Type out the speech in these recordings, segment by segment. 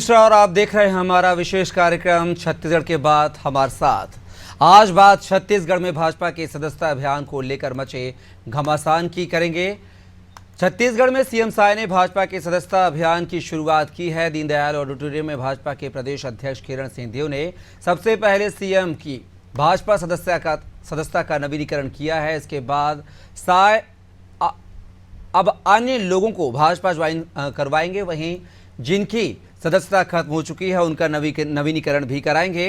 मिश्रा और आप देख रहे हैं हमारा विशेष कार्यक्रम छत्तीसगढ़ के बाद हमारे साथ। आज बात छत्तीसगढ़ में भाजपा के सदस्यता अभियान को लेकर मचे घमासान की करेंगे। छत्तीसगढ़ में सीएम साय ने भाजपा के सदस्यता अभियान की शुरुआत की है। दीनदयाल ऑडिटोरियम में भाजपा के प्रदेश अध्यक्ष किरण सिंहदेव ने सबसे पहले सीएम की भाजपा सदस्यता का नवीनीकरण किया है। इसके बाद साय अब अन्य लोगों को भाजपा ज्वाइन करवाएंगे। वहीं जिनकी सदस्यता खत्म हो चुकी है उनका नवीनीकरण भी कराएंगे।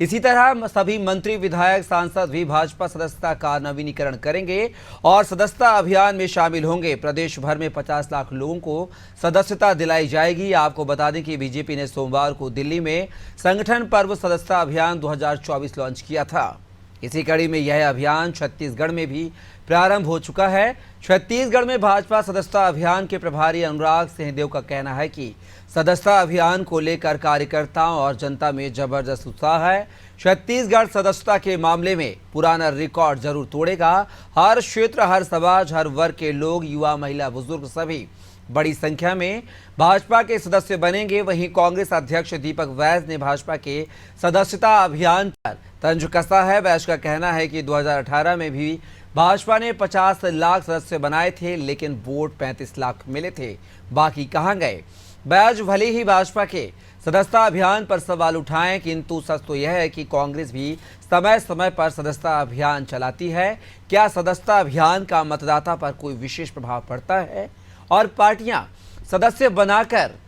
इसी तरह सभी मंत्री, विधायक, सांसद भी भाजपा सदस्यता का नवीनीकरण करेंगे और सदस्यता अभियान में शामिल होंगे। प्रदेश भर में 50 लाख लोगों को सदस्यता दिलाई जाएगी। आपको बता दें कि बीजेपी ने सोमवार को दिल्ली में संगठन पर्व सदस्यता अभियान 2024 लॉन्च किया था। इसी कड़ी में यह अभियान छत्तीसगढ़ में भी प्रारंभ हो चुका है। छत्तीसगढ़ में भाजपा सदस्यता अभियान के प्रभारी अनुराग सिंहदेव का कहना है कि सदस्यता अभियान को लेकर कार्यकर्ताओं और जनता में जबरदस्त उत्साह है। छत्तीसगढ़ सदस्यता के मामले में पुराना रिकॉर्ड जरूर तोड़ेगा। हर क्षेत्र, हर समाज, हर वर्ग के लोग, युवा, महिला, बुजुर्ग सभी बड़ी संख्या में भाजपा के सदस्य बनेंगे। वहीं कांग्रेस अध्यक्ष दीपक वैद्य ने भाजपा के सदस्यता अभियान पर तंज कसा है। वैद्य का कहना है कि 2018 में भी भाजपा ने 50 लाख सदस्य बनाए थे, लेकिन वोट 35 लाख मिले थे, बाकी कहां गए। वैद्य भले ही भाजपा के सदस्यता अभियान पर सवाल उठाएं, किंतु सच तो यह है कि कांग्रेस भी समय समय पर सदस्यता अभियान चलाती है। क्या सदस्यता अभियान का मतदाता पर कोई विशेष प्रभाव पड़ता है और पार्टियां सदस्य बनाकर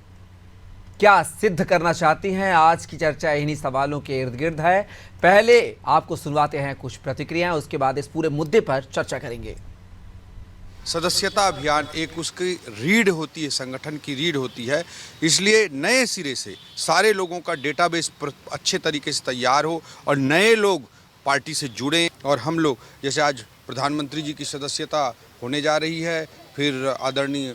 क्या सिद्ध करना चाहती हैं? आज की चर्चा इन्हीं सवालों के इर्द गिर्द है। पहले आपको सुनवाते हैं कुछ प्रतिक्रियाएं, उसके बाद इस पूरे मुद्दे पर चर्चा करेंगे। सदस्यता अभियान एक उसकी रीढ़ होती है, संगठन की रीढ़ होती है, इसलिए नए सिरे से सारे लोगों का डेटाबेस अच्छे तरीके से तैयार हो और नए लोग पार्टी से जुड़ें। और हम लोग जैसे आज प्रधानमंत्री जी की सदस्यता होने जा रही है, फिर आदरणीय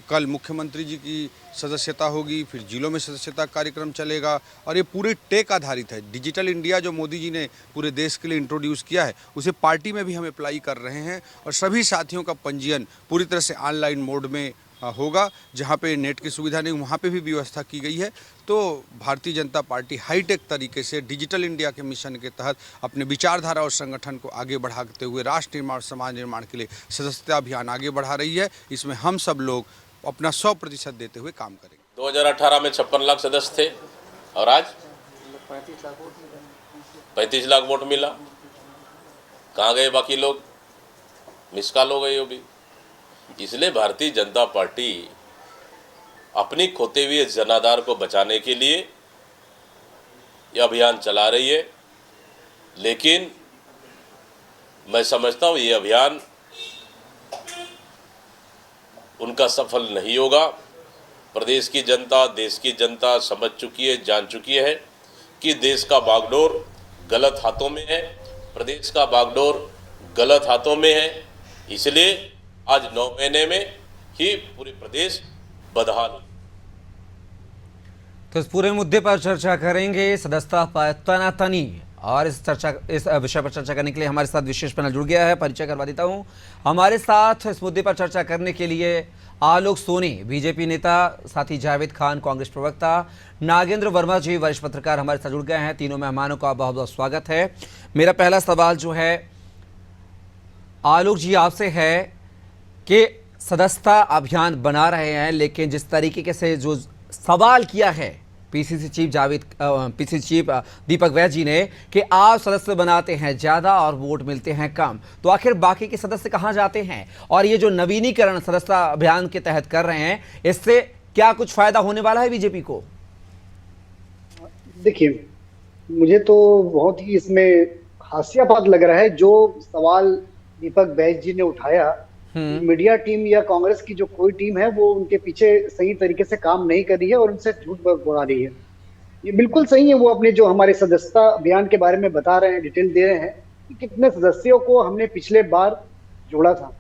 कल मुख्यमंत्री जी की सदस्यता होगी, फिर जिलों में सदस्यता कार्यक्रम चलेगा और ये पूरी टेक आधारित है। डिजिटल इंडिया जो मोदी जी ने पूरे देश के लिए इंट्रोड्यूस किया है, उसे पार्टी में भी हम अप्लाई कर रहे हैं और सभी साथियों का पंजीयन पूरी तरह से ऑनलाइन मोड में होगा। जहाँ पे नेट की सुविधा नहीं, वहाँ पे भी व्यवस्था की गई है। तो भारतीय जनता पार्टी हाईटेक तरीके से डिजिटल इंडिया के मिशन के तहत अपने विचारधारा और संगठन को आगे बढ़ाते हुए राष्ट्र निर्माण, समाज निर्माण के लिए सदस्यता अभियान आगे बढ़ा रही है। इसमें हम सब लोग अपना 100% देते हुए काम करेंगे। 2018 में 56 लाख सदस्य थे और आज 35 लाख वोट मिला। कहाँ गए बाकी लोग? मिस कॉल हो गई वो भी। इसलिए भारतीय जनता पार्टी अपनी खोते हुए जनाधार को बचाने के लिए यह अभियान चला रही है। लेकिन मैं समझता हूँ ये अभियान उनका सफल नहीं होगा। प्रदेश की जनता, देश की जनता समझ चुकी है, जान चुकी है कि देश का बागडोर गलत हाथों में है, प्रदेश का बागडोर गलत हाथों में है। इसलिए आज 9 महीने में ही पूरे प्रदेश बदहाल। तो इस पूरे मुद्दे पर चर्चा करेंगे। सदस्यता पर तनातनी और इस विषय पर चर्चा करने के लिए हमारे साथ विशेष पैनल जुड़ गया है। परिचय करवा देता हूं। हमारे साथ इस मुद्दे पर चर्चा करने के लिए आलोक सोनी, बीजेपी नेता, साथी जावेद खान, कांग्रेस प्रवक्ता, नागेंद्र वर्मा जी, वरिष्ठ पत्रकार हमारे साथ जुड़ गए हैं। तीनों मेहमानों का बहुत बहुत स्वागत है। मेरा पहला सवाल जो है आलोक जी आपसे है कि सदस्यता अभियान बना रहे हैं, लेकिन जिस तरीके से जो सवाल किया है पीसीसी चीफ दीपक वैद्य जी ने कि आप सदस्य बनाते हैं ज़्यादा और वोट मिलते हैं कम, तो आखिर बाकी के सदस्य कहां जाते हैं? और ये जो नवीनीकरण सदस्यता अभियान के तहत कर रहे हैं, इससे क्या कुछ फायदा होने वाला है बीजेपी को? देखिए, मुझे तो बहुत ही इसमें हास्यास्पद लग रहा है जो सवाल दीपक वैद्य जी ने उठाया। मीडिया टीम या कांग्रेस की जो कोई टीम है वो उनके पीछे सही तरीके से काम नहीं कर रही है और उनसे झूठ बोला रही है। ये बिल्कुल सही है, वो अपने जो हमारे सदस्यता अभियान के बारे में बता रहे हैं, डिटेल दे रहे हैं कि कितने सदस्यों को हमने पिछले बार जोड़ा था।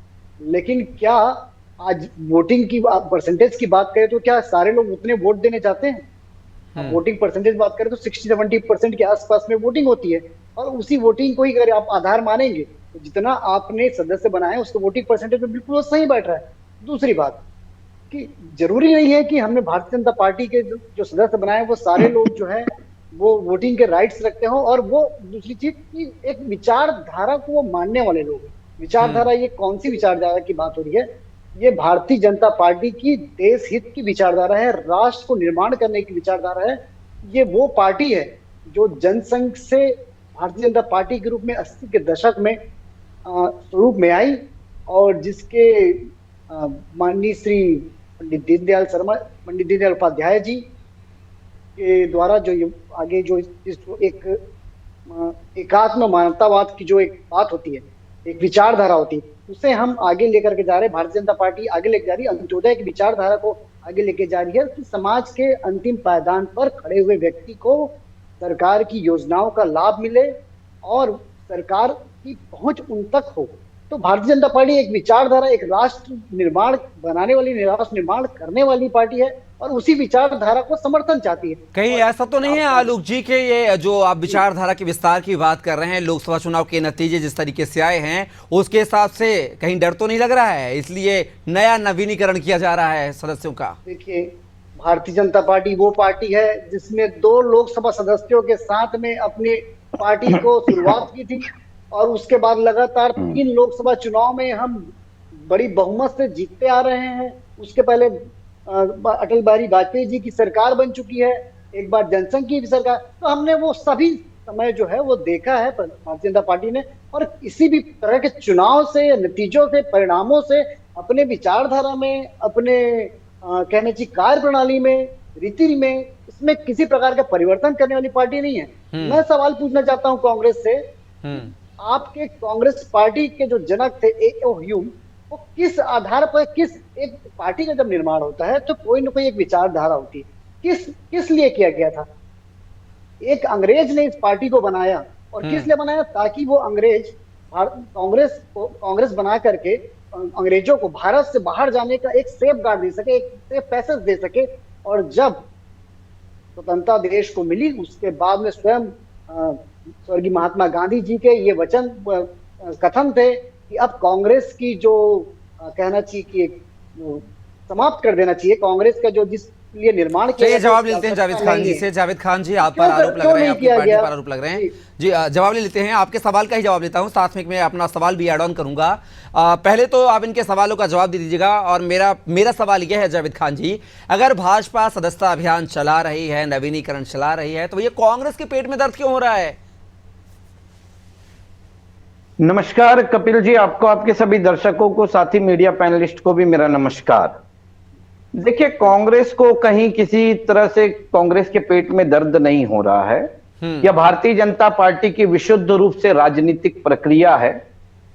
लेकिन क्या आज वोटिंग की परसेंटेज की बात करें तो क्या सारे लोग उतने वोट देने चाहते हैं? वोटिंग परसेंटेज बात करें तो 60-70% के आसपास में वोटिंग होती है और उसी वोटिंग को ही अगर आप आधार मानेंगे तो जितना आपने सदस्य बनाए उसको वोटिंग परसेंटेज में बिल्कुल सही बैठ रहा है। दूसरी बात कि जरूरी नहीं है कि हमने भारतीय जनता पार्टी के जो सदस्य बनाए वो सारे लोग जो है वो वोटिंग के राइट्स रखते हो, और वो दूसरी चीज कि एक विचारधारा को वो मानने वाले लोग हैं। विचारधारा, ये कौन सी विचारधारा की बात हो रही है? ये भारतीय जनता पार्टी की देश हित की विचारधारा है, राष्ट्र को निर्माण करने की विचारधारा है। ये वो पार्टी है जो जनसंघ से भारतीय जनता पार्टी के रूप में 80 के दशक में स्वरूप में आई, और जिसके माननीय श्री पंडित दीनदयाल उपाध्याय जी के द्वारा जो ये आगे जो एक एकात्म मानवतावाद की जो एक बात होती है, एक विचारधारा होती है, उसे हम आगे लेकर के जा रहे हैं। भारतीय जनता पार्टी आगे लेके जा रही है, अंत्योदय की विचारधारा को आगे लेके जा रही है कि समाज के अंतिम पायदान पर खड़े हुए व्यक्ति को सरकार की योजनाओं का लाभ मिले और सरकार की पहुंच उन तक हो। तो भारतीय जनता पार्टी एक विचारधारा, एक राष्ट्र निर्माण बनाने वाली, राष्ट्र निर्माण करने वाली पार्टी है, और उसी विचारधारा को समर्थन चाहती है। कहीं ऐसा तो नहीं है आलोक जी के ये जो आप विचारधारा के विस्तार की बात कर रहे हैं, लोकसभा चुनाव के नतीजे जिस तरीके से आए हैं उसके हिसाब से कहीं डर तो नहीं लग रहा है, इसलिए नया नवीनीकरण किया जा रहा है सदस्यों का? देखिए, भारतीय जनता पार्टी वो पार्टी है जिसने 2 लोकसभा सदस्यों के साथ में अपनी पार्टी को शुरुआत की थी, और उसके बाद लगातार 3 लोकसभा चुनाव में हम बड़ी बहुमत से जीतते आ रहे हैं। उसके पहले अटल बिहारी वाजपेयी जी की सरकार बन चुकी है, एक बार जनसंघ की भी सरकार। तो हमने वो सभी समय जो है वो देखा है भारतीय जनता पार्टी ने, और किसी भी तरह के चुनाव से, नतीजों से, परिणामों से अपने विचारधारा में, अपने कहने की कार्य प्रणाली में, रीति में, इसमें किसी प्रकार का परिवर्तन करने वाली पार्टी नहीं है। मैं सवाल पूछना चाहता हूं कांग्रेस से, आपके कांग्रेस पार्टी के जो जनक थे A.O. ह्यूम, वो किस आधार पर, किस एक पार्टी का जब निर्माण होता है तो कोई ना कोई एक विचारधारा होती है। किस लिए किया गया था? एक अंग्रेज ने इस पार्टी को बनाया, और किस लिए बनाया? ताकि वो अंग्रेज कांग्रेस बना करके अंग्रेजों को भारत से बाहर जाने का एक सेफ गार्ड दे सके, एक सेफ पैसेज दे सके। और जब स्वतंत्रता देश को मिली, उसके बाद में स्वयं स्वर्गीय महात्मा गांधी जी के ये वचन कथन थे कि अब कांग्रेस की जो कहना चाहिए कि समाप्त कर देना चाहिए कांग्रेस का जो जिस लिए निर्माण किया। चलिए जवाब लेते हैं जावेद खान जी से। जावेद खान जी, आप पर आरोप लग रहे हैं, आपकी पार्टी पर आरोप लग रहे हैं जी। जवाब ले लेते हैं, आपके सवाल का ही जवाब लेता हूं, साथ में मैं अपना सवाल भी ऐड ऑन करूंगा। पहले तो आप इनके सवालों का जवाब दे दीजिएगा, और मेरा सवाल यह है जावेद खान जी, अगर भाजपा सदस्यता अभियान चला रही है, नवीनीकरण चला रही है, तो ये कांग्रेस के पेट में दर्द क्यों हो रहा है? नमस्कार कपिल जी, आपको, आपके सभी दर्शकों को, साथी मीडिया पैनलिस्ट को भी मेरा नमस्कार। देखिए, कांग्रेस को कहीं किसी तरह से कांग्रेस के पेट में दर्द नहीं हो रहा है। यह भारतीय जनता पार्टी की विशुद्ध रूप से राजनीतिक प्रक्रिया है,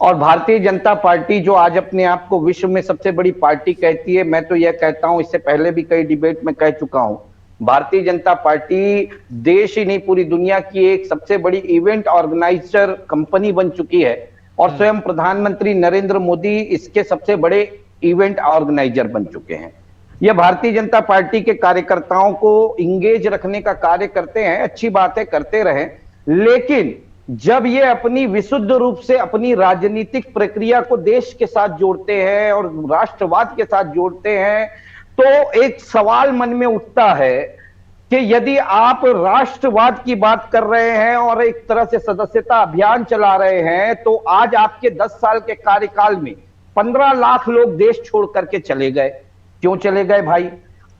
और भारतीय जनता पार्टी जो आज अपने आप को विश्व में सबसे बड़ी पार्टी कहती है, मैं तो यह कहता हूं, इससे पहले भी कई डिबेट में कह चुका हूं, भारतीय जनता पार्टी देश ही नहीं पूरी दुनिया की एक सबसे बड़ी इवेंट ऑर्गेनाइजर कंपनी बन चुकी है, और स्वयं प्रधानमंत्री नरेंद्र मोदी इसके सबसे बड़े इवेंट ऑर्गेनाइजर बन चुके हैं। यह भारतीय जनता पार्टी के कार्यकर्ताओं को इंगेज रखने का कार्य करते हैं, अच्छी बातें करते रहें, लेकिन जब ये अपनी विशुद्ध रूप से अपनी राजनीतिक प्रक्रिया को देश के साथ जोड़ते हैं और राष्ट्रवाद के साथ जोड़ते हैं, तो एक सवाल मन में उठता है कि यदि आप राष्ट्रवाद की बात कर रहे हैं और एक तरह से सदस्यता अभियान चला रहे हैं, तो आज आपके 10 साल के कार्यकाल में 15 लाख लोग देश छोड़ करके चले गए। क्यों चले गए भाई?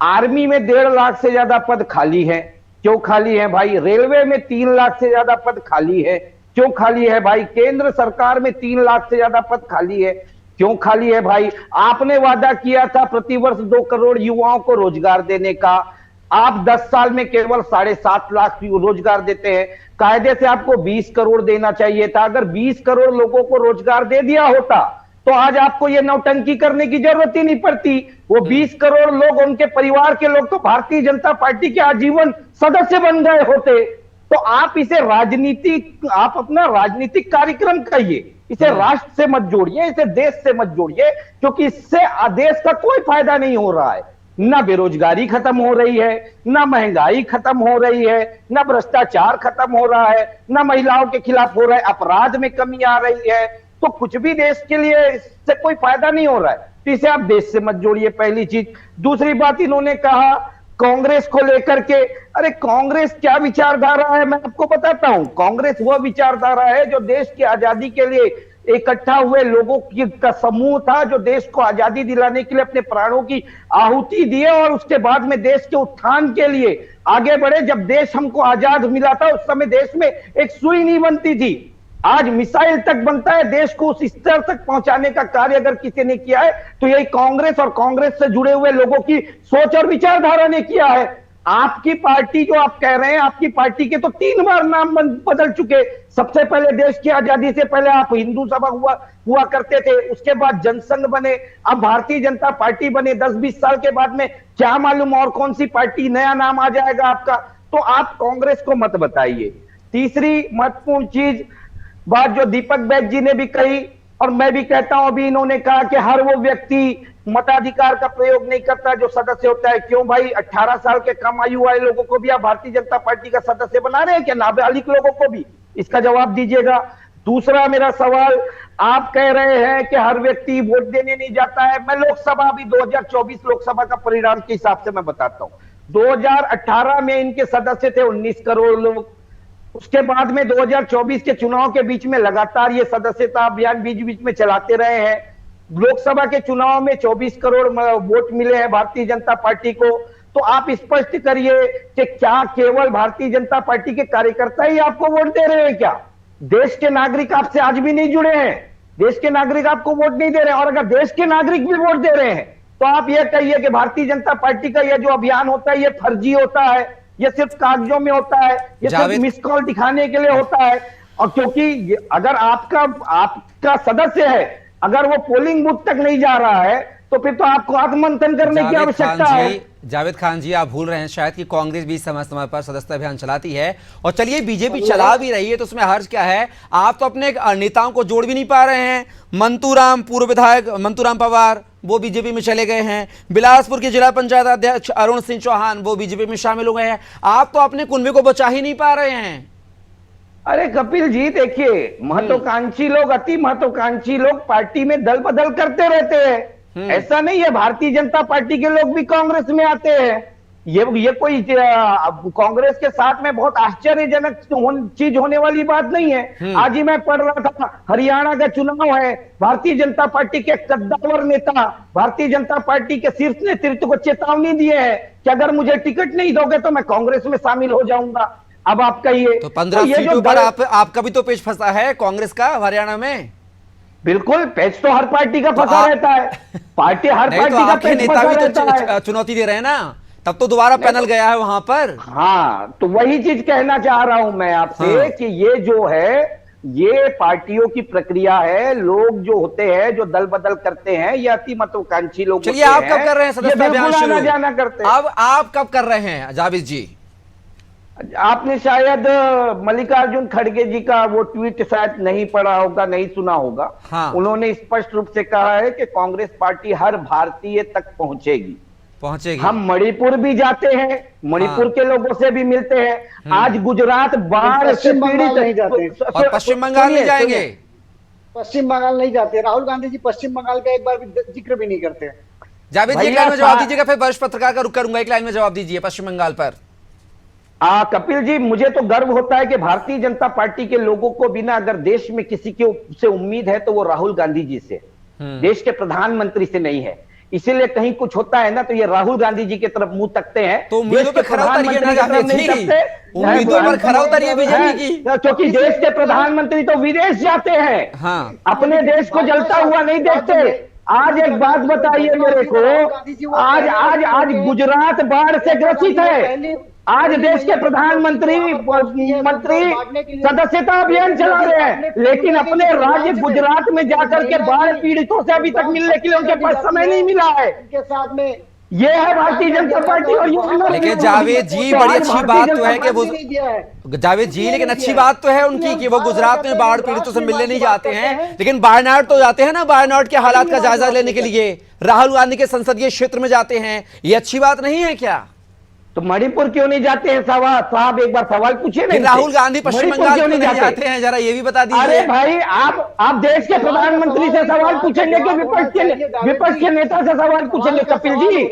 आर्मी में 1.5 लाख से ज्यादा पद खाली हैं, क्यों खाली है भाई? रेलवे में 3 लाख से ज्यादा पद खाली है, क्यों खाली है भाई? केंद्र सरकार में 3 लाख से ज्यादा पद खाली है, क्यों खाली है भाई? आपने वादा किया था प्रतिवर्ष 2 करोड़ युवाओं को रोजगार देने का, आप 10 साल में केवल 7.5 लाख रोजगार देते हैं। कायदे से आपको 20 करोड़ देना चाहिए था। अगर 20 करोड़ लोगों को रोजगार दे दिया होता तो आज आपको ये नौटंकी करने की जरूरत ही नहीं पड़ती। वो 20 करोड़ लोग, उनके परिवार के लोग तो भारतीय जनता पार्टी के आजीवन सदस्य बन गए होते। तो आप इसे आप अपना राजनीतिक कार्यक्रम कहिए, इसे राष्ट्र से मत जोड़िए, इसे देश से मत जोड़िए, क्योंकि इससे देश का कोई फायदा नहीं हो रहा है। ना बेरोजगारी खत्म हो रही है, ना महंगाई खत्म हो रही है, ना भ्रष्टाचार खत्म हो रहा है, ना महिलाओं के खिलाफ हो रहा है, अपराध में कमी आ रही है। तो कुछ भी देश के लिए इससे कोई फायदा नहीं हो रहा है। तो इसे आप देश से मत जोड़िए, पहली चीज। दूसरी बात, इन्होंने कहा कांग्रेस को लेकर के, अरे कांग्रेस क्या विचारधारा है मैं आपको बताता हूं। कांग्रेस वह विचारधारा है जो देश की आजादी के लिए इकट्ठा हुए लोगों की का समूह था, जो देश को आजादी दिलाने के लिए अपने प्राणों की आहुति दिए और उसके बाद में देश के उत्थान के लिए आगे बढ़े। जब देश हमको आजाद मिला था उस समय देश में एक सुई नहीं बनती थी, आज मिसाइल तक बनता है। देश को उस स्तर तक पहुंचाने का कार्य अगर किसी ने किया है तो यही कांग्रेस और कांग्रेस से जुड़े हुए लोगों की सोच और विचारधारा ने किया है। आपकी पार्टी जो आप कह रहे हैं, आपकी पार्टी के तो 3 बार नाम बदल चुके। सबसे पहले देश की आजादी से पहले आप हिंदू सभा हुआ करते थे, उसके बाद जनसंघ बने, अब भारतीय जनता पार्टी बने। 10-20 साल के बाद में क्या मालूम और कौन सी पार्टी नया नाम आ जाएगा आपका। तो आप कांग्रेस को मत बताइए। तीसरी महत्वपूर्ण चीज बात जो दीपक बैज जी ने भी कही और मैं भी कहता हूं, अभी इन्होंने कहा कि हर वो व्यक्ति मताधिकार का प्रयोग नहीं करता जो सदस्य होता है। क्यों भाई, 18 साल के कम आयु वाले लोगों को भी आप भारतीय जनता पार्टी का सदस्य बना रहे हैं क्या, नाबालिग लोगों को भी? इसका जवाब दीजिएगा। दूसरा मेरा सवाल, आप कह रहे हैं कि हर व्यक्ति वोट देने नहीं जाता है। मैं लोकसभा अभी 2024 लोकसभा का परिणाम के हिसाब से मैं बताता हूं। 2018 में इनके सदस्य थे 19 करोड़ लोग। उसके बाद में 2024 के चुनाव के बीच में लगातार ये सदस्यता अभियान बीच बीच में चलाते रहे हैं। लोकसभा के चुनाव में 24 करोड़ वोट मिले हैं भारतीय जनता पार्टी को। तो आप स्पष्ट करिए कि क्या केवल भारतीय जनता पार्टी के कार्यकर्ता ही आपको वोट दे रहे हैं क्या? देश के नागरिक आपसे आज भी नहीं जुड़े हैं, देश के नागरिक आपको वोट नहीं दे रहे हैं। और अगर देश के नागरिक भी वोट दे रहे हैं तो आप यह कहिए कि भारतीय जनता पार्टी का यह जो अभियान होता है ये फर्जी होता है, ये सिर्फ कागजों में होता है, ये सिर्फ मिस कॉल दिखाने के लिए होता है। और क्योंकि अगर आपका सदस्य है, अगर वो पोलिंग बूथ तक नहीं जा रहा है तो फिर तो आपको आत्ममंथन करने की आवश्यकता है। जावेद खान जी, आप भूल रहे हैं शायद कि कांग्रेस भी समय समय पर सदस्यता अभियान चलाती है और चलिए बीजेपी चला भी रही है तो उसमें हर्ज क्या है? आप तो अपने नेताओं को जोड़ भी नहीं पा रहे हैं। मंतूराम, पूर्व विधायक मंतूराम पवार, वो बीजेपी में चले गए हैं। बिलासपुर के जिला पंचायत अध्यक्ष अरुण सिंह चौहान, वो बीजेपी में शामिल हो गए हैं। आप तो अपने कुनबे को बचा ही नहीं पा रहे हैं। अरे कपिल जी, देखिए, महत्वाकांक्षी लोग, अति महत्वाकांक्षी लोग पार्टी में दल बदल करते रहते हैं। ऐसा नहीं है, भारतीय जनता पार्टी के लोग भी कांग्रेस में आते हैं। ये कोई कांग्रेस के साथ में बहुत आश्चर्यजनक चीज होने वाली बात नहीं है। आज ही मैं पढ़ रहा था, हरियाणा का चुनाव है, भारतीय जनता पार्टी के कद्दावर नेता भारतीय जनता पार्टी के शीर्ष नेतृत्व को चेतावनी दिए हैं कि अगर मुझे टिकट नहीं दोगे तो मैं कांग्रेस में शामिल हो जाऊंगा। अब आप कहिए, तो 15 सीटों पर आपका भी तो पेच फंसा है कांग्रेस का हरियाणा में। बिल्कुल, पेच तो हर पार्टी का फंसा रहता है। पार्टी हर पार्टी का पेच नेता भी तो चुनौती दे रहे हैं ना, तब तो दोबारा पैनल गया है वहां पर। हाँ, तो वही चीज कहना चाह रहा हूं मैं आपसे कि ये जो है, ये पार्टियों की प्रक्रिया है। लोग जो होते हैं, जो दल बदल करते हैं, ये अति महत्वाकांक्षी लोग होते हैं। चलिए, आप कब कर रहे हैं सदस्यता अभियान शुरू? जाना करते हैं। अब आप कब कर रहे हैं जावेद जी? आपने शायद मल्लिकार्जुन खड़गे जी का वो ट्वीट शायद नहीं पढ़ा होगा, नहीं सुना होगा। हाँ। उन्होंने स्पष्ट रूप से कहा है कि कांग्रेस पार्टी हर भारतीय तक पहुंचेगी। हम मणिपुर भी जाते हैं, मणिपुर के लोगों से भी मिलते हैं। आज गुजरात बाढ़ से पीड़ित नहीं जाते और पश्चिम बंगाल नहीं जाएंगे। पश्चिम बंगाल नहीं जाते। राहुल गांधी जी पश्चिम बंगाल का एक बार भी जिक्र भी नहीं करते। जावेद जी, एक लाइन में जवाब दीजिएगा, फिर वरिष्ठ पत्रकार का रुख करूंगा। एक लाइन में जवाब दीजिए पश्चिम बंगाल पर। कपिल जी, मुझे तो गर्व होता है कि भारतीय जनता पार्टी के लोगों को बिना अगर देश में किसी के से उम्मीद है तो वो राहुल गांधी जी से, देश के प्रधानमंत्री से नहीं है। इसीलिए कहीं कुछ होता है ना तो ये राहुल गांधी जी की तरफ मुंह तकते हैं। तो उम्मीदों पर खरा उतरिए ना जावेद जी, उम्मीदों पर खरा उतरिए बीजेपी की। क्योंकि देश के प्रधानमंत्री तो विदेश जाते हैं, हाँ, अपने देश को जलता हुआ नहीं देखते। आज एक बात बताइए मेरे को, आज गुजरात बाढ़ से ग्रसित है। आज देश के प्रधानमंत्री मंत्री सदस्यता अभियान चला रहे हैं, लेकिन अपने राज्य गुजरात में जाकर के बाढ़ पीड़ितों से अभी तक मिलने के लिए उनके पास समय नहीं मिला है। उनके साथ में ये है भारतीय जनता पार्टी। और लेकिन जावेद जी, बड़ी अच्छी बात तो है कि वो, जावेद जी, लेकिन अच्छी बात तो है उनकी कि वो गुजरात में बाढ़ पीड़ितों से मिलने नहीं जाते हैं, लेकिन वायनाड तो जाते हैं ना, वायनाड के हालात का जायजा लेने के लिए। राहुल गांधी के संसदीय क्षेत्र में जाते हैं, ये अच्छी बात नहीं है क्या? तो मणिपुर क्यों नहीं जाते हैं साहब? एक बार सवाल पूछिए ना फिर इनसे। राहुल गांधी पश्चिम मणिपुर बंगाल क्यों क्यों नहीं जाते हैं, जरा ये भी बता अरे दीजिए। भाई, आप देश के प्रधानमंत्री से सवाल पूछेंगे कि विपक्ष के नेता से सवाल पूछेंगे? कपिल जी,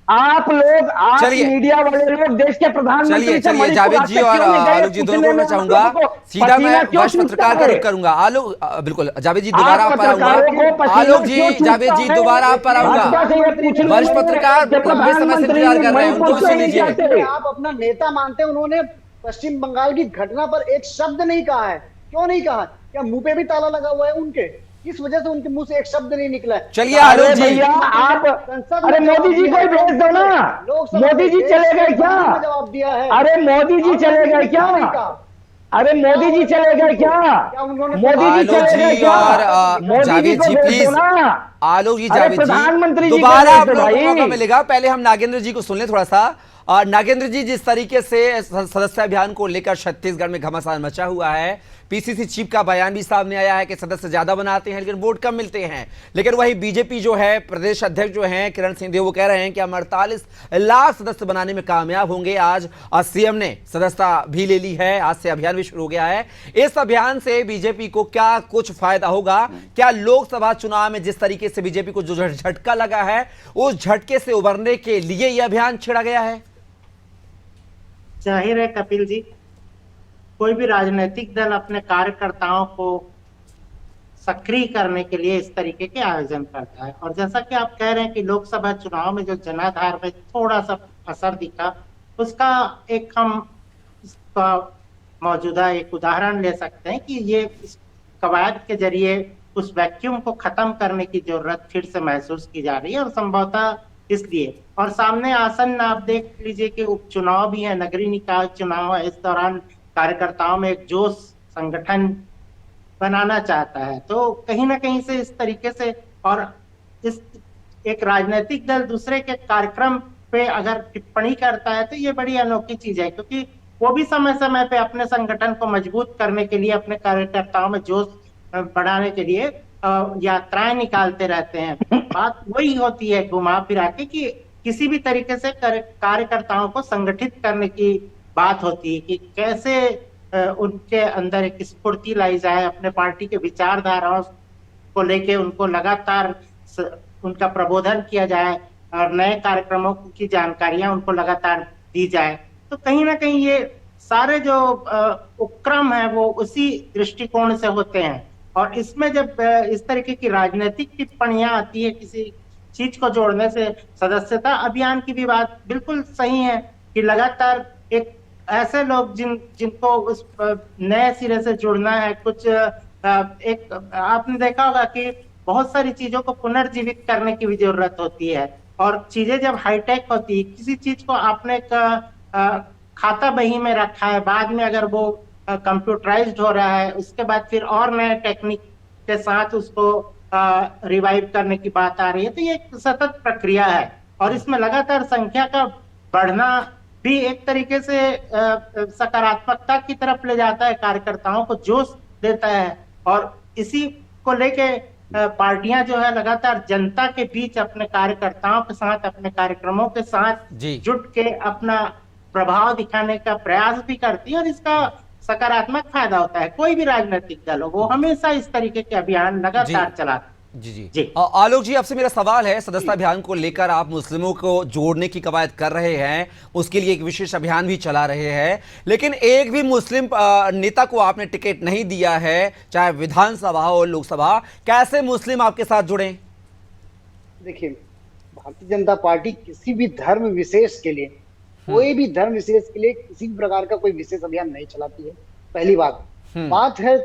आप लोग, आप चलिए। मीडिया वाले लोग देश के प्रधानमंत्री से चलिए मणिपुर जावेद आज जी तक और क्यों नहीं गए? आलोक जी दोनों को पूछने मैं में चाहूंगा, आप लोगों को सीधा मैं पसीना क्यों वरिष्ठ पत्रकार छूटता का है? रुख करूंगा। आलोक बिल्कुल जावेद जी आप दोबारा आप पर पत्रकारों को आऊंगा। पसीना आलोक क्यों जी, छूटता जावेद जी है? दोबारा आप पर आऊंगा। भाजपा से ये पूछने वरिष्ठ में पत्रकार कि लंबे समय से प्रधानमंत्री इंतजार कर रहे हैं, उनको मणिपुर भी क्यों सुन नहीं लीजिए। जाते? आप अपना नेता मानते हैं, उन्होंने पश्चिम बंगाल की घटना पर एक शब्द नहीं कहा है। क्यों नहीं कहा? क्या मुंह पे भी ताला लगा हुआ है उनके? किस वजह से उनके मुंह से एक शब्द नहीं निकला है? चलिए आलोक जी, भैया आप, अरे मोदी जी को ही भेज दो ना। मोदी जी चले गए क्या? जवाब दिया है। अरे मोदी जी चले गए क्या? अरे मोदी जी चले गए क्या? मोदी जी आलोक चले गए जी क्या? और मोदी जी जावेद को जी भेज प्लीज। दो ना। आलोक जी, अरे जावेद प्रधानमंत्री जी जी दोबारा को आप भेज दो लोगों को भाई। मौका मिलेगा। पहले हम नागेंद्र जी को सुन लें थोड़ा सा। नागेंद्र जी, जिस तरीके से सदस्य अभियान को लेकर छत्तीसगढ़ में घमासान मचा हुआ है, पीसीसी चीफ का बयान भी सामने आया है कि सदस्य ज्यादा बनाते हैं लेकिन वोट कम मिलते हैं। लेकिन वही बीजेपी जो है, प्रदेश अध्यक्ष जो हैं किरण सिंहदेव, वो कह रहे हैं कि हम 48 लाख सदस्य बनाने में कामयाब होंगे। आज सीएम ने सदस्यता भी ले ली है, आज से अभियान भी शुरू हो गया है। इस अभियान से बीजेपी को क्या कुछ फायदा होगा? क्या लोकसभा चुनाव में जिस तरीके से बीजेपी को जो झटका लगा है, उस झटके से उबरने के लिए यह अभियान छेड़ा गया है? जाहिर है कपिल जी, कोई भी राजनीतिक दल अपने कार्यकर्ताओं को सक्रिय करने के लिए इस तरीके के आयोजन करता है। और जैसा कि आप कह रहे हैं कि लोकसभा चुनाव में जो जनाधार में थोड़ा सा असर दिखा, उसका एक हम इसका मौजूदा एक उदाहरण ले सकते हैं कि ये इस कवायद के जरिए उस वैक्यूम को खत्म करने की जरूरत फिर से महसूस की जा रही है। और संभवतः इसलिए, और सामने आसन्न आप देख लीजिए कि उपचुनाव भी है, नगरीय निकाय चुनाव है। इस दौरान कार्यकर्ताओं में एक जोश संगठन बनाना चाहता है। तो कहीं ना कहीं से इस तरीके से, और इस एक राजनीतिक दल दूसरे के कार्यक्रम पे अगर टिप्पणी करता है तो ये बड़ी अनोखी चीज है, क्योंकि वो भी समय समय पे अपने संगठन को मजबूत करने के लिए, अपने कार्यकर्ताओं में जोश बढ़ाने के लिए यात्राएं निकालते रहते हैं। बात वही होती है घुमा फिरा के कि किसी भी तरीके से कार्यकर्ताओं को संगठित करने की बात होती है कि कैसे उनके अंदर एक स्फूर्ति लाई जाए, अपने पार्टी के विचारधाराओं को लेके उनको लगातार उनका प्रबोधन किया जाए और नए कार्यक्रमों की जानकारियां उनको लगातार दी जाए। तो कहीं ना कहीं ये सारे जो उपक्रम है वो उसी दृष्टिकोण से होते हैं। और इसमें जब इस तरीके की राजनीतिक टिप्पणियां आती है किसी चीज को जोड़ने से, सदस्यता अभियान की भी बात बिल्कुल सही है कि लगातार एक ऐसे लोग जिनको उस नए सिरे से जुड़ना है, कुछ एक आपने देखा होगा कि बहुत सारी चीजों को पुनर्जीवित करने की भी जरूरत होती है। और चीजें जब हाईटेक होती है, किसी चीज को आपने खाता बही में रखा है, बाद में अगर वो कंप्यूटराइज्ड हो रहा है, उसके बाद फिर और नए टेक्निक के साथ उसको रिवाइव करने की बात आ रही है। तो ये एक सतत प्रक्रिया है और इसमें लगातार संख्या का बढ़ना भी एक तरीके से सकारात्मकता की तरफ ले जाता है, कार्यकर्ताओं को जोश देता है। और इसी को लेके पार्टियां जो है लगातार जनता के बीच अपने कार्यकर्ताओं के साथ, अपने कार्यक्रमों के साथ जुट के अपना प्रभाव दिखाने का प्रयास भी करती है और इसका सकारात्मक फायदा होता है। कोई भी राजनीतिक दल हो, वो हमेशा इस तरीके के अभियान लगातार चलाता है। जी। आलोक जी, आपसे मेरा सवाल है, सदस्यता अभियान को लेकर आप मुस्लिमों को जोड़ने की कवायद कर रहे हैं, उसके लिए एक विशेष अभियान भी चला रहे हैं, लेकिन एक भी मुस्लिम नेता को आपने टिकट नहीं दिया है, चाहे विधानसभा हो लोकसभा। कैसे मुस्लिम आपके साथ जुड़े? देखिए, भारतीय जनता पार्टी किसी भी धर्म विशेष के लिए, कोई भी धर्म विशेष के लिए किसी भी प्रकार का कोई विशेष अभियान नहीं चलाती है। पहली बात है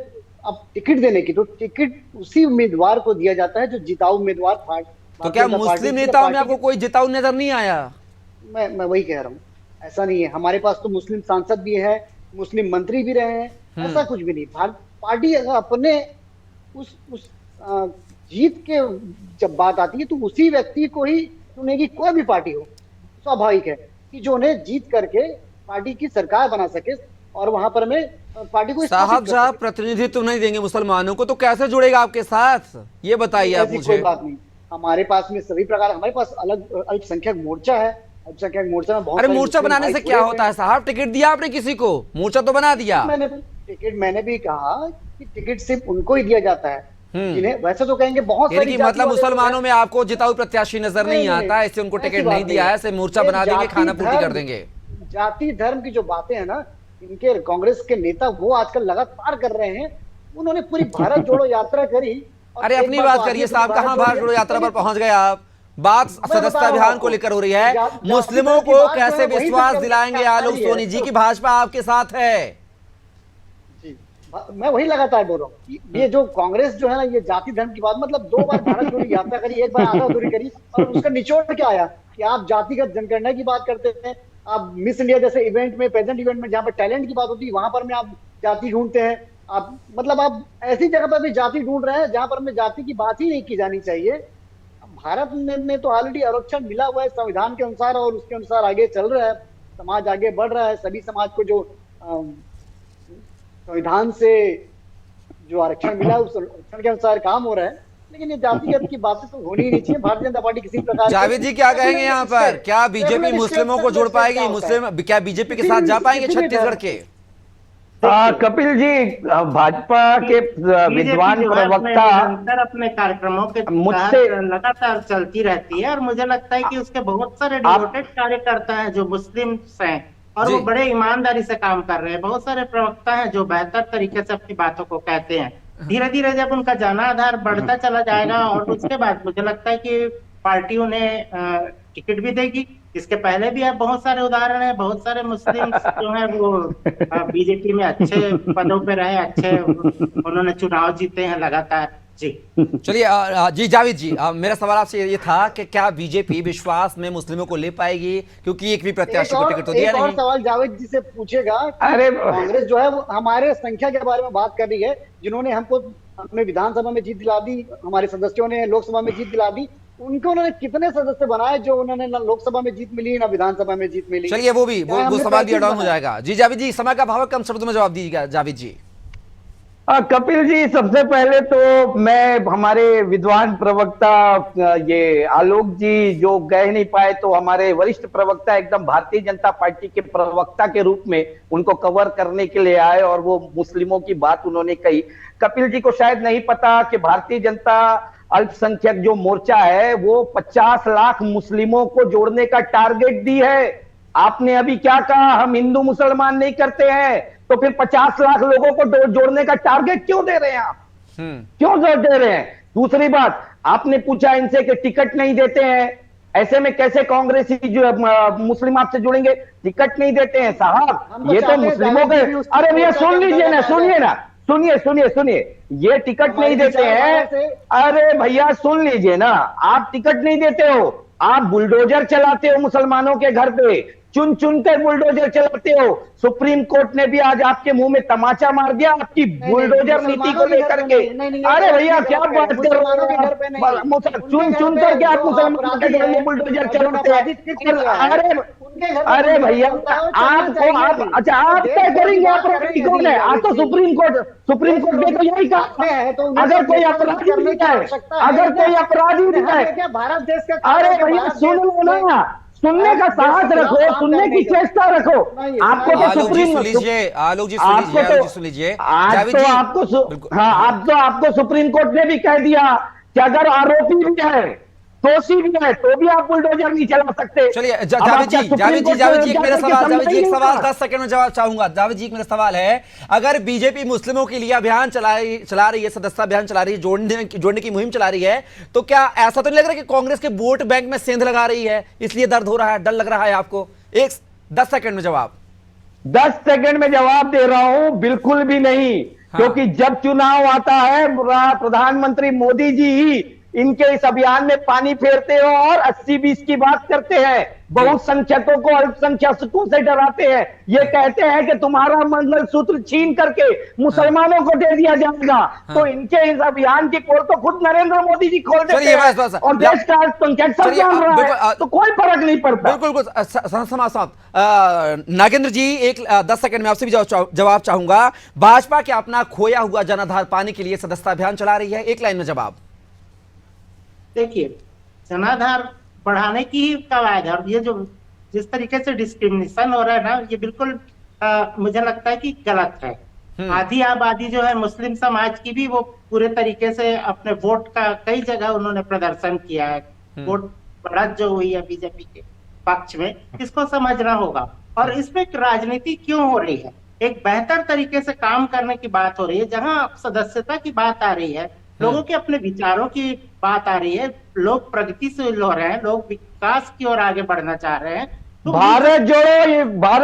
अब टिकट देने की, तो टिकट उसी उम्मीदवार को दिया जाता है जो जिताऊ उम्मीदवार था। तो क्या मुस्लिम नेताओं में आपको कोई जिताऊ नजर नहीं आया? मैं वही कह रहा हूँ, ऐसा नहीं है। हमारे पास तो मुस्लिम सांसद भी है, मुस्लिम मंत्री भी रहे हैं, ऐसा कुछ भी नहीं। पार्टी अगर अपने उस जीत के जब बात आती है तो उसी व्यक्ति को ही चुनेगी, कोई भी पार्टी हो। स्वाभाविक है कि जो उन्हें जीत करके पार्टी की सरकार बना सके और वहां पर मैं पार्टी को साहब प्रतिनिधित्व नहीं देंगे मुसलमानों को तो कैसे जुड़ेगा आपके साथ, ये बताइए आप मुझे। कोई बात नहीं, हमारे पास में सभी प्रकार, हमारे पास अलग अल्पसंख्यक मोर्चा है, अच्छा, क्या मोर्चा में बहुत अरे सारे मोर्चा मुस्लिम बनाने भाई से जुड़े क्या हुए होता है साहब? टिकट दिया आपने किसी को, मोर्चा तो बना दिया। मैंने भी कहा कि टिकट सिर्फ उनको ही दिया जाता है जिन्हें, वैसे तो कहेंगे बहुत यानी सारी कि जाति मतलब वाले लोग मुसलमानों हैं। में आपको जिताऊ प्रत्याशी नजर नहीं आता है, इससे उनको ऐसी टिकट बात नहीं दिया है, ऐसे मोर्चा बना देंगे, जाति खाना पूर्ति कर धर्म- देंगे। जाति धर्म की जो बातें हैं ना, इनके कांग्रेस के नेता वो आजकल लगातार कर रहे हैं। उन्होंने पूरी भारत जोड़ो यात्रा करी। और अरे एक अपनी बार बात तो करिए आगे साहब, कहाँ भारत जोड़ो यात्रा पर पहुंच गए आप? बात सदस्यता अभियान को लेकर हो रही है। मुस्लिमों को कैसे विश्वास दिलाएंगे आलोक सोनी जी की भाजपा आपके साथ है? जी, मैं वही लगातार बोल रहा हूँ कि ये जो कांग्रेस जो है ना, ये जाति धर्म की बात, मतलब 2 बार भारत जोड़ो यात्रा करी, एक बार आधा अधूरी करी, और उसका निचोड़ क्या आया कि आप जातिगत जनगणना की बात करते हैं, आप मिस इंडिया जैसे इवेंट में, प्रेजेंट इवेंट में जहाँ पर टैलेंट की बात होती है, वहां पर में आप जाति ढूंढते हैं। आप मतलब आप ऐसी जगह पर भी जाति ढूंढ रहे हैं जहां पर में जाति की बात ही नहीं की जानी चाहिए। भारत में तो ऑलरेडी आरक्षण मिला हुआ है संविधान के अनुसार, और उसके अनुसार आगे चल रहा है, समाज आगे बढ़ रहा है। सभी समाज को जो संविधान से जो आरक्षण मिला है, उस आरक्षण के अनुसार काम हो रहा है। लेकिन ये जातिगत की बातें तो होनी ही नहीं चाहिए। भारतीय जनता पार्टी किसी प्रकार से- जावेद जी क्या कहेंगे यहाँ पर? क्या बीजेपी मुस्लिमों को जोड़ पाएगी? मुस्लिम क्या बीजेपी के साथ जा पाएंगे छत्तीसगढ़ के? कपिल जी, भाजपा के विद्वान प्रवक्ता निरंतर अपने कार्यक्रमों के मुझसे- तहत लगातार चलती रहती है, और मुझे लगता है कि उसके बहुत सारे डिवोटेड कार्यकर्ता हैं जो मुस्लिम हैं, और जी। वो बड़े ईमानदारी से काम कर रहे हैं। बहुत सारे प्रवक्ता हैं जो बेहतर तरीके से अपनी बातों को कहते हैं। धीरे धीरे जब उनका जनाधार बढ़ता चला जाएगा, और उसके बाद मुझे लगता है कि पार्टी उन्हें टिकट भी देगी। इसके पहले भी अब बहुत सारे उदाहरण हैं, बहुत सारे मुस्लिम जो हैं वो बीजेपी में अच्छे पदों पे रहे, अच्छे उन्होंने चुनाव जीते हैं लगातार। जी चलिए जी जावेद जी, मेरा सवाल आपसे ये था कि क्या बीजेपी विश्वास में मुस्लिमों को ले पाएगी, क्योंकि एक भी प्रत्याशी को टिकट तो दिया एक और नहीं। सवाल जावेद जी से पूछेगा। अरे कांग्रेस जो है वो हमारे संख्या के बारे में बात कर रही है, जिन्होंने हमें विधानसभा में जीत दिला दी, हमारे सदस्यों ने लोकसभा में जीत दिला दी। उनको उन्होंने कितने सदस्य बनाए जो उन्होंने ना लोकसभा में जीत मिली ना विधानसभा में जीत मिली? चलिए वो भी वो हमने सवाल भी 35 एड ऑन हो बनाए। जाएगा। जी जावेद जी, समय का अभाव है, कम शब्दों में जवाब दीजिएगा जावेद जी। कपिल जी, सबसे पहले तो मैं हमारे विद्वान प्रवक्ता ये आलोक जी जो कह नहीं पाए, तो हमारे वरिष्ठ प्रवक्ता एकदम भारतीय जनता पार्टी के प्रवक्ता के रूप में उनको कवर करने के लिए आए, और वो मुस्लिमों की बात उन्होंने कही। कपिल जी को शायद नहीं पता कि भारतीय जनता अल्पसंख्यक जो मोर्चा है वो 50 लाख मुस्लिमों को जोड़ने का टारगेट दी है। आपने अभी क्या कहा, हम हिंदू मुसलमान नहीं करते हैं, तो फिर 50 लाख लोगों को जोड़ने का टारगेट क्यों दे रहे हैं आप? क्यों जोड़ दे रहे हैं? दूसरी बात, आपने पूछा इनसे कि टिकट नहीं देते हैं, ऐसे में कैसे कांग्रेसी जो मुस्लिम आपसे जुड़ेंगे? टिकट नहीं देते हैं साहब, ये तो मुस्लिमों के। अरे भैया सुन लीजिए ना, सुनिए ना, सुनिए सुनिए सुनिए, ये टिकट नहीं देते हैं। अरे भैया सुन लीजिए ना, आप टिकट नहीं देते हो, आप बुलडोजर चलाते हो मुसलमानों के घर पे, चुन चुन कर बुलडोजर चलाते हो। सुप्रीम कोर्ट ने भी आज आपके मुंह में तमाचा मार दिया आपकी बुलडोजर नीति को लेकर के। अरे भैया क्या बात कर रहे हो? चुन चुन कर के आप मुसलमानों के घर में बुलडोजर चलाते हैं। अरे भैया आपको आप अच्छा आप तय करेंगे अपराधी कौन है? आप तो सुप्रीम कोर्ट ने तो यही कहा, अगर कोई अपराधी भी है, अगर कोई अपराधी भी है, भारत देश का, अरे भैया सुन लो ना, सुनने का साहस रखो, सुनने की चेष्टा रखो। आपको तो आलोक जी सुप्रीम सुन लीजिए, आलोक जी सुन आपको लीजिए, तो- आलोक जी सुन लीजिए। आज जावेद तो जी, आपको बिल्कुल। हाँ, अब तो आपको सुप्रीम कोर्ट ने भी कह दिया कि अगर आरोपी भी है, दोषी भी है, तो भी आप बुलडोजर नहीं चला सकते। चलिए अब जावेद आप जी, क्या सुप्रीम जावेद जी, कोर्ट जावेद जी, एक में मेरा जाकर सवाल, के जावेद जी एक समझाइए सवाल ना। 10 सेकंड में जवाब चाहूंगा। जावेद जी, एक मेरा सवाल है, अगर बीजेपी मुस्लिमों के लिए अभियान चला रही है, सदस्यता अभियान चला रही है, जोड़ने की मुहिम चला रही है, तो क्या ऐसा तो नहीं लग रहा कि कांग्रेस के वोट बैंक में सेंध लगा रही है, इसलिए दर्द हो रहा है, डर लग रहा है आपको? 10 सेकंड में जवाब। 10 सेकंड में जवाब दे रहा हूं, बिल्कुल भी नहीं। क्योंकि जब चुनाव आता है, प्रधानमंत्री मोदी जी ही इनके इस अभियान में पानी फेरते हो और 80-20 की बात करते हैं, बहुसंख्यकों को अल्पसंख्यकों से डराते हैं। ये कहते हैं कि तुम्हारा मंगलसूत्र छीन करके मुसलमानों को दे दिया जाएगा। तो इनके इस अभियान की पोल तो खुद नरेंद्र मोदी जी खोल देते चलिए, हैं, बस। और देश का अल्पसंख्यक सब जान रहा है, तो कोई फर्क नहीं पड़ता। बिल्कुल नागेंद्र जी, एक 10 सेकंड में आपसे भी जवाब चाहूंगा। भाजपा क्या अपना खोया हुआ जनाधार पाने के लिए सदस्यता अभियान चला रही है? एक लाइन में जवाब। देखिए, जनाधार बढ़ाने की ही कवायद है, और ये जो जिस तरीके से डिस्क्रिमिनेशन हो रहा है ना, ये बिल्कुल मुझे लगता है कि गलत है। आधी आबादी जो है मुस्लिम समाज की भी, वो पूरे तरीके से अपने वोट का कई जगह उन्होंने प्रदर्शन किया है, वोट बढ़त जो हुई है बीजेपी के पक्ष में, इसको समझना होगा। और इसमें राजनीति क्यों हो रही है? एक बेहतर तरीके से काम करने की बात हो रही है, जहां सदस्यता की बात आ रही है, लोगों के अपने विचारों की बात आ रही है, लोग प्रगतिशील हो रहे हैं, लोग विकास की ओर आगे बढ़ना चाह रहे हैं। तो भारत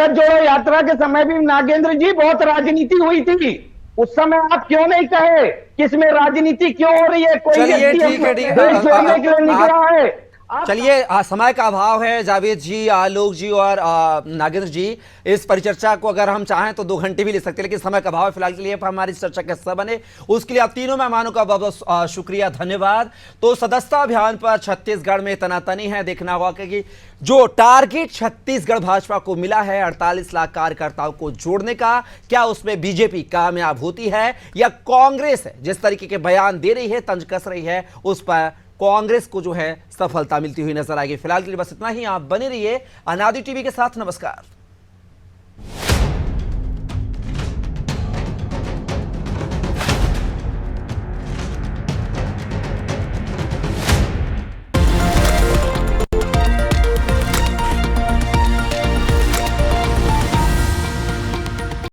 जोड़ो यात्रा के समय भी नागेंद्र जी बहुत राजनीति हुई थी। उस समय आप क्यों नहीं कहे कि इसमें राजनीति क्यों हो रही है? कोई चलिए, व्यक्ति ठीक है, ठीक है। देश जोड़ने के लिए निकला है। चलिए, समय का अभाव है। जावेद जी, आलोक जी और नागेंद्र जी, इस परिचर्चा को अगर हम चाहें तो 2 घंटे भी ले सकते हैं, लेकिन समय का अभाव है। फिलहाल के लिए हमारी इस चर्चा के हिस्सा बने, उसके लिए आप तीनों मेहमानों का बहुत बहुत शुक्रिया, धन्यवाद। तो सदस्यता अभियान पर छत्तीसगढ़ में तनातनी है। देखना होगा कि जो टारगेट छत्तीसगढ़ भाजपा को मिला है 48 लाख कार्यकर्ताओं को जोड़ने का, क्या उसमें बीजेपी कामयाब होती है या कांग्रेस है जिस तरीके के बयान दे रही है, तंज कस रही है, उस पर कांग्रेस को जो है सफलता मिलती हुई नजर आएगी। फिलहाल के लिए बस इतना ही। आप बने रहिए अनादि टीवी के साथ। नमस्कार।